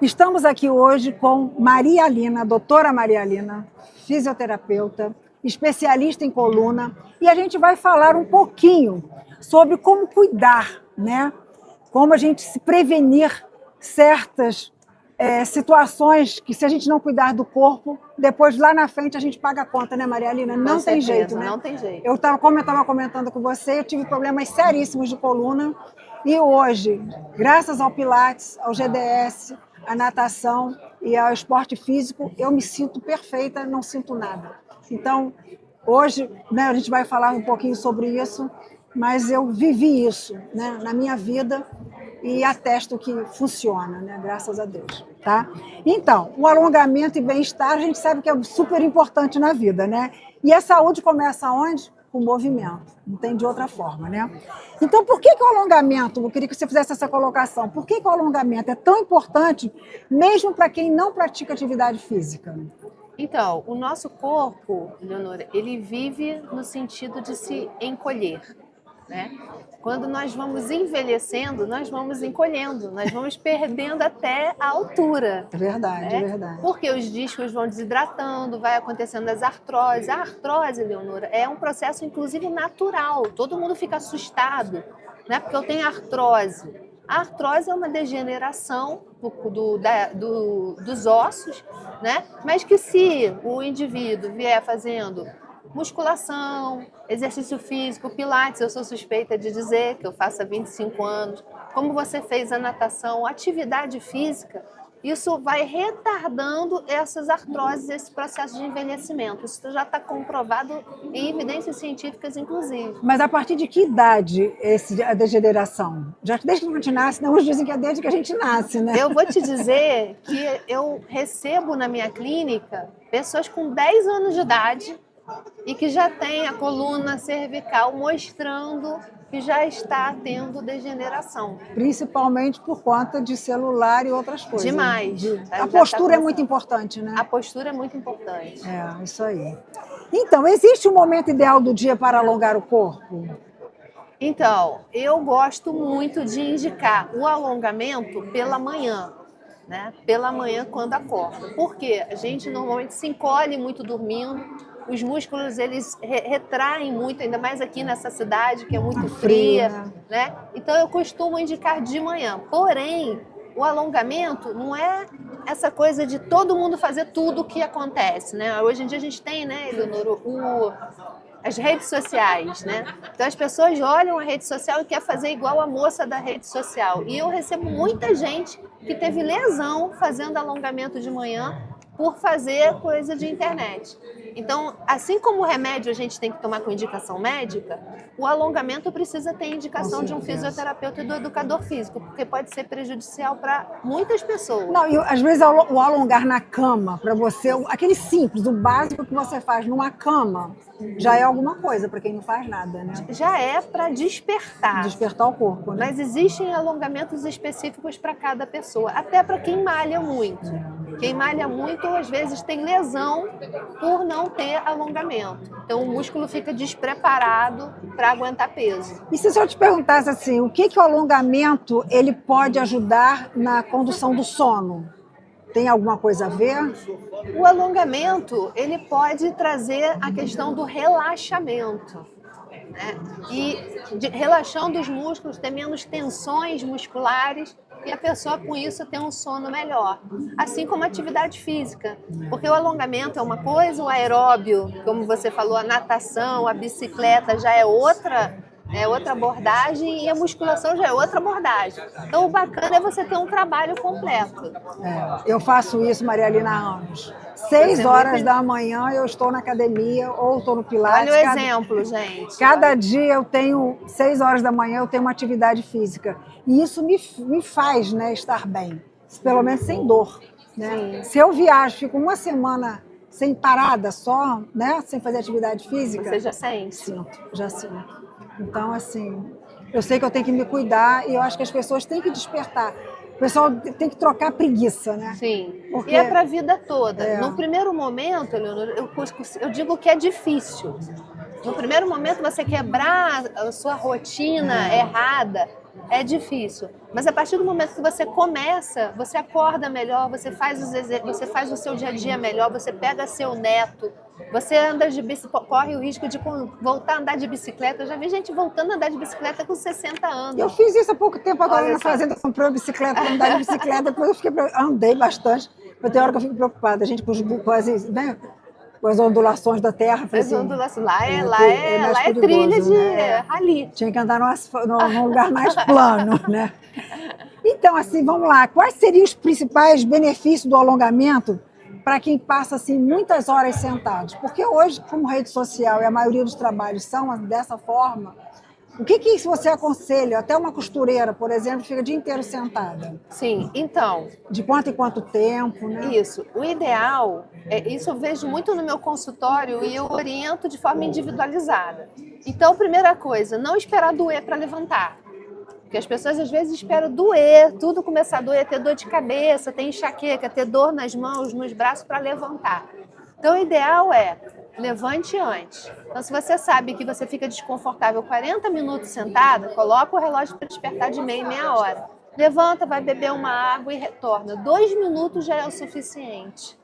Estamos aqui hoje com Maria Alina, doutora Maria Alina, fisioterapeuta, especialista em coluna, e a gente vai falar um pouquinho sobre como cuidar, né? Como a gente se prevenir certas situações que, se a gente não cuidar do corpo, depois lá na frente a gente paga a conta, né, Maria Alina? Não tem jeito, né? Não tem jeito. Como eu estava comentando com você, eu tive problemas seríssimos de coluna e hoje, graças ao Pilates, ao GDS, à natação e ao esporte físico, eu me sinto perfeita, não sinto nada. Então, hoje, né, a gente vai falar um pouquinho sobre isso, mas eu vivi isso, né, na minha vida e atesto que funciona, né, graças a Deus. Tá? Então, o alongamento e bem-estar, a gente sabe que é super importante na vida, né? E a saúde começa onde? Com o movimento, não tem de outra forma, né? Então, por que o alongamento, eu queria que você fizesse essa colocação, por que o alongamento é tão importante, mesmo para quem não pratica atividade física? Então, o nosso corpo, Leonora, ele vive no sentido de se encolher, né? Quando nós vamos envelhecendo, nós vamos encolhendo, nós vamos perdendo até a altura. É verdade, né? É verdade. Porque os discos vão desidratando, vai acontecendo as artroses. A artrose, Leonora, é um processo, inclusive, natural. Todo mundo fica assustado, né? Porque eu tenho artrose. A artrose é uma degeneração dos ossos, né? Mas que se o indivíduo vier fazendo musculação, exercício físico, pilates, eu sou suspeita de dizer que eu faço há 25 anos, como você fez a natação, atividade física, isso vai retardando essas artroses, esse processo de envelhecimento. Isso já está comprovado em evidências científicas, inclusive. Mas a partir de que idade a degeneração? Já desde que a gente nasce, não, uns dizem que é desde que a gente nasce, né? Eu vou te dizer que eu recebo na minha clínica pessoas com 10 anos de idade e que já tem a coluna cervical mostrando que já está tendo degeneração. Principalmente por conta de celular e outras coisas. Demais. A postura é muito importante, né? A postura é muito importante. É, isso aí. Então, existe um momento ideal do dia para alongar o corpo? Então, eu gosto muito de indicar o alongamento pela manhã. Né? Pela manhã quando acorda. Porque a gente normalmente se encolhe muito dormindo, os músculos eles retraem muito, ainda mais aqui nessa cidade que é muito fria, né? Então eu costumo indicar de manhã. Porém, o alongamento não é essa coisa de todo mundo fazer tudo o que acontece, né? Hoje em dia a gente tem, né, Eleonora, as redes sociais, né? Então as pessoas olham a rede social e quer fazer igual a moça da rede social. E eu recebo muita gente que teve lesão fazendo alongamento de manhã por fazer coisa de internet. Então, assim como o remédio a gente tem que tomar com indicação médica, o alongamento precisa ter indicação de um fisioterapeuta e do educador físico, porque pode ser prejudicial para muitas pessoas. Não, e às vezes o alongar na cama, para você, aquele simples, o básico que você faz numa cama, já é alguma coisa para quem não faz nada, né? Já é para despertar. Despertar o corpo, né? Mas existem alongamentos específicos para cada pessoa, até para quem malha muito. Quem malha muito, às vezes, tem lesão por não ter alongamento. Então, o músculo fica despreparado para aguentar peso. E se eu te perguntasse assim, o que o alongamento ele pode ajudar na condução do sono? Tem alguma coisa a ver? O alongamento, ele pode trazer a questão do relaxamento. Né? E relaxando os músculos, ter menos tensões musculares e a pessoa com isso tem um sono melhor. Assim como a atividade física, porque o alongamento é uma coisa, o aeróbio, como você falou, a natação, a bicicleta já é outra abordagem e a musculação já é outra abordagem. Então o bacana é você ter um trabalho completo. Eu faço isso, Maria Alina, há anos. 6 horas da manhã eu estou na academia ou estou no Pilates. Olha o exemplo, gente. Cada dia eu tenho, 6 horas da manhã eu tenho uma atividade física. E isso me faz, né, estar bem, pelo menos sem dor. Né? Se eu viajo, fico uma semana sem parada só, né, sem fazer atividade física... Você já sente? Sinto, já sinto. Então, assim, eu sei que eu tenho que me cuidar e eu acho que as pessoas têm que despertar. O pessoal tem que trocar a preguiça, né? Sim, porque... e é para a vida toda. No primeiro momento, Leonora, eu digo que é difícil. No primeiro momento, você quebrar a sua rotina errada, É difícil. Mas a partir do momento que você começa, você acorda melhor, você faz o seu dia a dia melhor, você pega seu neto, você anda de bicicleta, corre o risco de voltar a andar de bicicleta. Eu já vi gente voltando a andar de bicicleta com 60 anos. Eu fiz isso há pouco tempo agora na fazenda, comprei uma bicicleta para andar de bicicleta, depois eu andei bastante, mas tem hora que eu fico preocupada, a gente com as ondulações da terra. As assim, ondulações, lá é trilha de rally. Tinha que andar num lugar mais plano, né? Então, assim, vamos lá. Quais seriam os principais benefícios do alongamento para quem passa assim, muitas horas sentados? Porque hoje, como rede social e a maioria dos trabalhos são dessa forma, o que você aconselha? Até uma costureira, por exemplo, fica o dia inteiro sentada. Sim, então... De quanto em quanto tempo, né? Isso. O ideal, isso eu vejo muito no meu consultório e eu oriento de forma individualizada. Então, primeira coisa, não esperar doer para levantar. Porque as pessoas às vezes esperam doer, tudo começar a doer, ter dor de cabeça, ter enxaqueca, ter dor nas mãos, nos braços para levantar. Então, o ideal é levante antes. Então, se você sabe que você fica desconfortável 40 minutos sentada, coloca o relógio para despertar de meia hora. Levanta, vai beber uma água e retorna. 2 minutos já é o suficiente.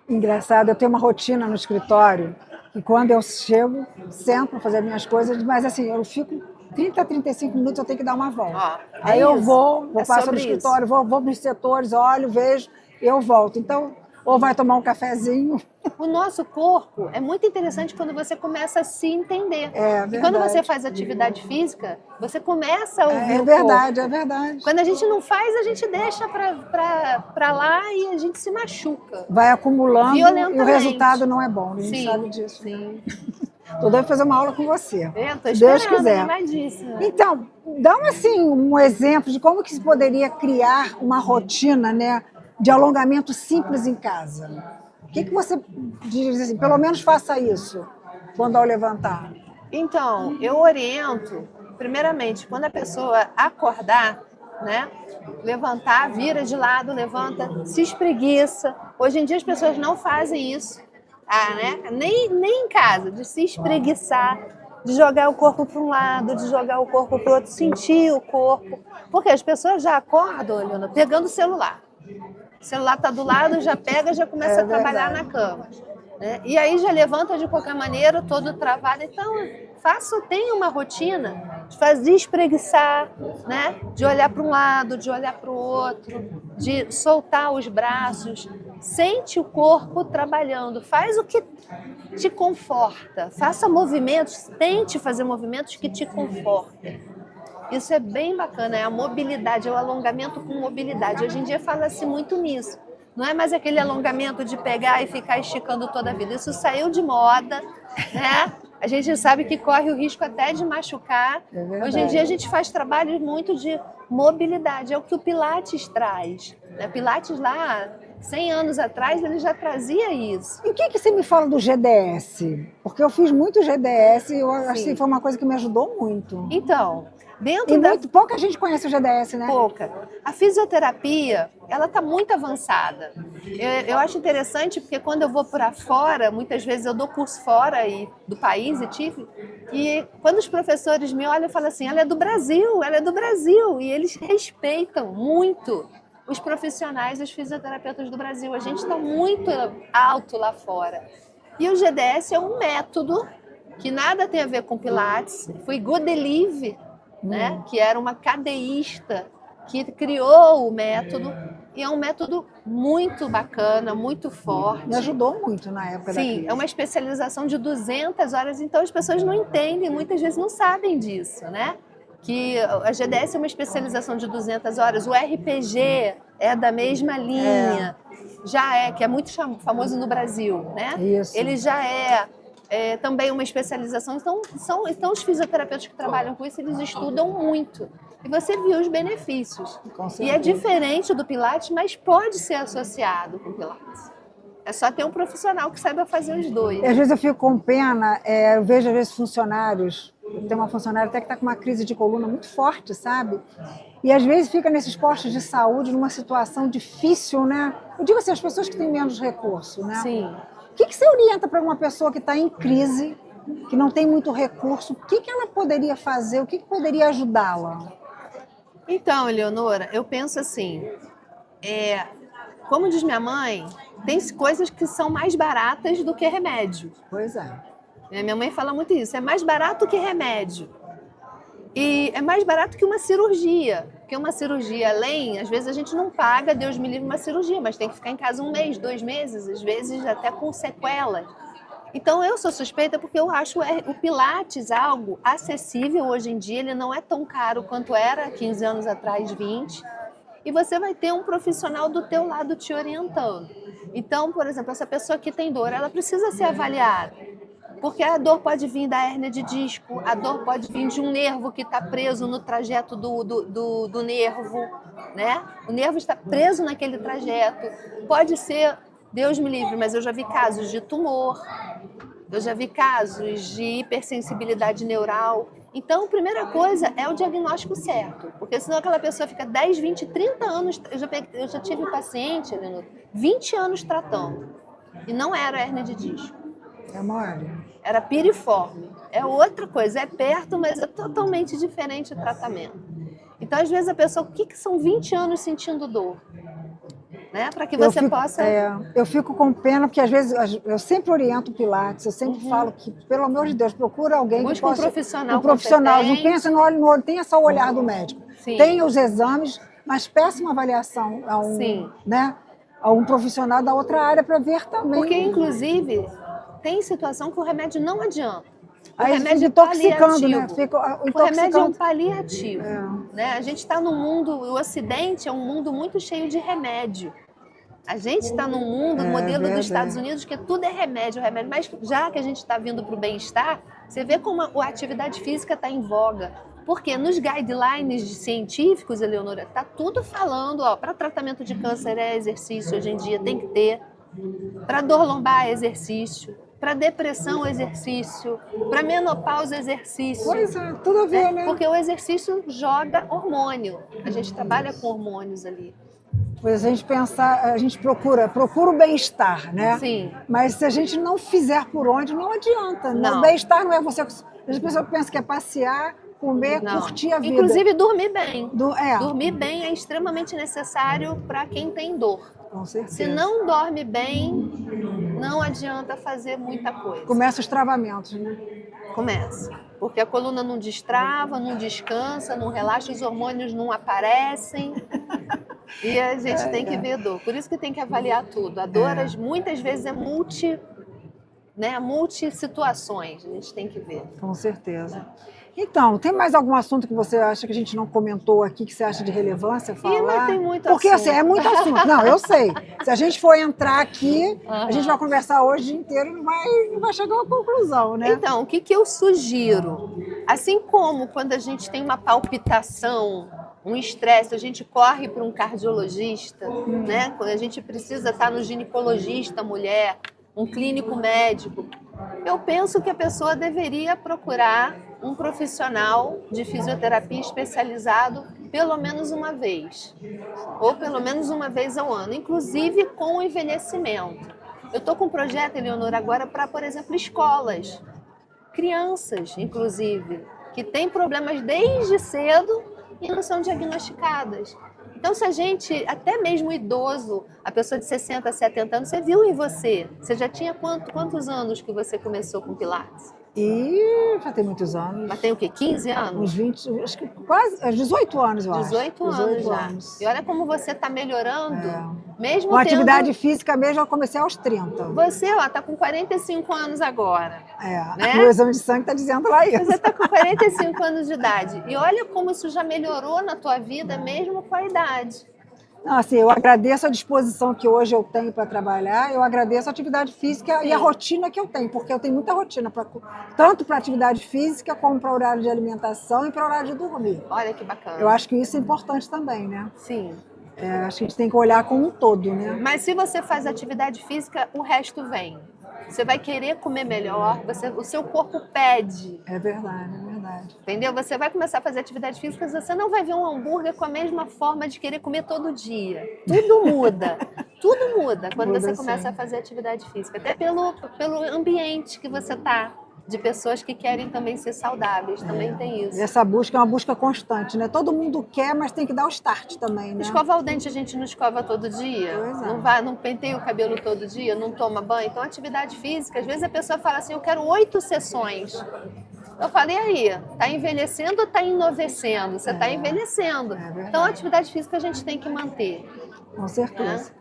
Engraçado, eu tenho uma rotina no escritório que quando eu chego, sento para fazer minhas coisas, mas assim, eu fico 30, 35 minutos, eu tenho que dar uma volta. Aí eu vou passo no escritório, vou nos setores, olho, vejo, eu volto. Então, ou vai tomar um cafezinho. O nosso corpo é muito interessante quando você começa a se entender. E quando você faz atividade física, você começa a ouvir o corpo. É verdade. verdade. Quando a gente não faz, a gente deixa pra lá e a gente se machuca. Vai acumulando violentamente. E o resultado não é bom. A gente sim, sabe disso. Sim. Tô doido fazer uma aula com você. Tô esperando, Deus quiser. Então, dá um exemplo de como que se poderia criar uma rotina, né, de alongamento simples em casa. O que você diz assim, pelo menos faça isso quando ao levantar? Então, eu oriento, primeiramente, quando a pessoa acordar, né, levantar, vira de lado, levanta, se espreguiça. Hoje em dia as pessoas não fazem isso, né? Nem em casa, de se espreguiçar, de jogar o corpo para um lado, de jogar o corpo para o outro, sentir o corpo. Porque as pessoas já acordam, Leona, pegando o celular. O celular está do lado, já pega, já começa a trabalhar na cama. Né? E aí já levanta de qualquer maneira, todo travado. Então, tenha uma rotina de fazer espreguiçar, né? De olhar para um lado, de olhar para o outro, de soltar os braços. Sente o corpo trabalhando, faz o que te conforta. Faça movimentos, tente fazer movimentos que te confortem. Isso é bem bacana, é a mobilidade, é o alongamento com mobilidade. Hoje em dia fala-se muito nisso. Não é mais aquele alongamento de pegar e ficar esticando toda a vida. Isso saiu de moda, né? A gente sabe que corre o risco até de machucar. Hoje em dia a gente faz trabalhos muito de mobilidade. É o que o Pilates traz. O Pilates lá, 100 anos atrás, ele já trazia isso. E o que você me fala do GDS? Porque eu fiz muito GDS e eu acho que foi uma coisa que me ajudou muito. Então... pouca gente conhece o GDS, né? Pouca. A fisioterapia, ela está muito avançada. Eu acho interessante porque quando eu vou para fora, muitas vezes eu dou curso fora do país e quando os professores me olham, eu falo assim, ela é do Brasil. E eles respeitam muito os profissionais, os fisioterapeutas do Brasil. A gente está muito alto lá fora. E o GDS é um método que nada tem a ver com Pilates. Foi Godelive, né? Que era uma cadeísta que criou o método e é um método muito bacana, muito forte. Me ajudou muito na época da crise. Sim, é uma especialização de 200 horas, então as pessoas não entendem, muitas vezes não sabem disso, né? Que a GDS é uma especialização de 200 horas, o RPG é da mesma linha, que é muito famoso no Brasil, né? Isso. Ele já é também uma especialização. Então, os fisioterapeutas que trabalham com isso, eles estudam muito. E você viu os benefícios. E é diferente do Pilates, mas pode ser associado com o Pilates. É só ter um profissional que saiba fazer os dois. E às vezes eu fico com pena, eu vejo às vezes funcionários, tem uma funcionária até que está com uma crise de coluna muito forte, sabe? E às vezes fica nesses postos de saúde numa situação difícil, né? Eu digo assim, as pessoas que têm menos recurso, né? Sim. O que você orienta para uma pessoa que está em crise que não tem muito recurso, o que ela poderia fazer, o que poderia ajudá-la? Então, Eleonora, eu penso assim, como diz minha mãe, tem coisas que são mais baratas do que remédio. Pois é. Minha mãe fala muito isso, é mais barato que remédio. E é mais barato que uma cirurgia. Porque uma cirurgia, além, às vezes a gente não paga, Deus me livre, uma cirurgia, mas tem que ficar em casa 1 mês, 2 meses, às vezes até com sequelas. Então eu sou suspeita porque eu acho o Pilates algo acessível hoje em dia, ele não é tão caro quanto era 15 anos atrás, 20. E você vai ter um profissional do teu lado te orientando. Então, por exemplo, essa pessoa que tem dor, ela precisa ser avaliada. Porque a dor pode vir da hérnia de disco, a dor pode vir de um nervo que está preso no trajeto do nervo, né? O nervo está preso naquele trajeto. Pode ser, Deus me livre, mas eu já vi casos de tumor, eu já vi casos de hipersensibilidade neural. Então, a primeira coisa é o diagnóstico certo, porque senão aquela pessoa fica 10, 20, 30 anos... Eu já tive paciente, Eleonora, 20 anos tratando, e não era hérnia de disco. É mole. Era piriforme. É outra coisa, é perto, mas é totalmente diferente o tratamento. Então, às vezes, a pessoa, o que são 20 anos sentindo dor? Né? Para que você possa... eu fico com pena, porque às vezes eu sempre oriento o Pilates, eu sempre falo que, pelo amor de Deus, procura alguém que busca possa... um profissional não pensa no olho no olho, tenha só o olhar do médico. Sim. Tenha os exames, mas peça uma avaliação a um profissional da outra área para ver também. Porque, inclusive, tem situação que o remédio não adianta. O aí remédio fica intoxicando, né? O remédio é um paliativo. Né? A gente está num mundo, o Ocidente é um mundo muito cheio de remédio. A gente está num mundo, modelo dos Estados Unidos, que tudo é remédio, remédio. Mas já que a gente está vindo para o bem-estar, você vê como a atividade física está em voga. Porque nos guidelines científicos, Eleonora, está tudo falando, para tratamento de câncer é exercício hoje em dia, tem que ter. Para dor lombar é exercício. Para depressão, exercício. Para menopausa, exercício. Pois é, tudo a ver, né? Porque o exercício joga hormônio. A gente trabalha com hormônios ali. Pois a gente a gente procura o bem-estar, né? Sim. Mas se a gente não fizer por onde, não adianta. Não. O bem-estar não é você... As pessoas pensam que é passear, comer, curtir a vida. Inclusive dormir bem. Dormir bem é extremamente necessário para quem tem dor. Com certeza. Se não dorme bem, não adianta fazer muita coisa. Começa os travamentos, né? Começa. Porque a coluna não destrava, não descansa, não relaxa, os hormônios não aparecem. E a gente tem que ver dor. Por isso que tem que avaliar tudo. A dor, muitas vezes, é multi-situações. A gente tem que ver. Com certeza. Então, tem mais algum assunto que você acha que a gente não comentou aqui, que você acha de relevância falar? Mas tem muito Porque assunto. assim, é muito assunto. Não, eu sei. Se a gente for entrar aqui, a gente vai conversar hoje o dia inteiro e não vai chegar a uma conclusão, né? Então, o que eu sugiro? Assim como quando a gente tem uma palpitação, um estresse, a gente corre para um cardiologista, né? Quando a gente precisa estar no ginecologista, mulher, um clínico médico, eu penso que a pessoa deveria procurar um profissional de fisioterapia especializado pelo menos uma vez, ou pelo menos uma vez ao ano, inclusive com o envelhecimento. Eu estou com um projeto, Eleonora, agora para, por exemplo, escolas, crianças, inclusive, que têm problemas desde cedo e não são diagnosticadas. Então, se a gente, até mesmo idoso, a pessoa de 60, 70 anos, você viu em você? Você já tinha quantos anos que você começou com Pilates? E já tem muitos anos. Mas tem o quê? 15 anos? Uns 20, acho que quase 18 anos, eu acho. 18 anos já. Anos. E olha como você está melhorando. Mesmo com atividade física mesmo, eu comecei aos 30. Você, está com 45 anos agora. Né? O exame de sangue está dizendo lá isso. Você está com 45 anos de idade. E olha como isso já melhorou na tua vida, mesmo com a idade. Não, assim, eu agradeço a disposição que hoje eu tenho para trabalhar, eu agradeço a atividade física e a rotina que eu tenho, porque eu tenho muita rotina, tanto para atividade física como para horário de alimentação e para horário de dormir. Olha que bacana. Eu acho que isso é importante também, né? Sim. Acho que a gente tem que olhar como um todo, né? Mas se você faz atividade física, o resto vem. Você vai querer comer melhor, o seu corpo pede. É verdade, é verdade. Entendeu? Você vai começar a fazer atividade física, você não vai ver um hambúrguer com a mesma forma de querer comer todo dia. Tudo muda. Tudo muda quando você começa a fazer atividade física. Até pelo ambiente que você está. de pessoas que querem também ser saudáveis, também tem E isso. essa busca é uma busca constante, né? Todo mundo quer, mas tem que dar o start também, né? Escovar o dente a gente não escova todo dia, Pois é. não penteia o cabelo todo dia, não toma banho. Então, atividade física, às vezes a pessoa fala assim, eu quero 8 sessões. Eu falei, aí, tá envelhecendo ou tá ennovecendo? Você tá envelhecendo. verdade. Então, a atividade física a gente tem que manter. Com certeza.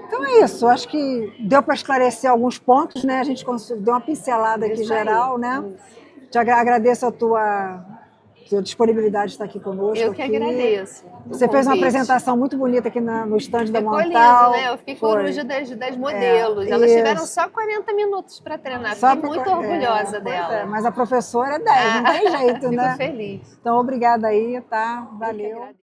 Então é isso, acho que deu para esclarecer alguns pontos, né? A gente deu uma pincelada aqui Isso aí. geral, né? Te agradeço a tua disponibilidade de estar aqui conosco. Eu que aqui. agradeço. Você fez uma apresentação muito bonita aqui no estande da Ficou Montal. lindo, né? Eu fiquei Foi. coruja das modelos. Elas isso. tiveram só 40 minutos para treinar. Só Fiquei muito orgulhosa pois dela. mas a professora é 10, não tem jeito, Fico né? feliz. Então, obrigada aí, tá? Eu que Valeu. agradeço.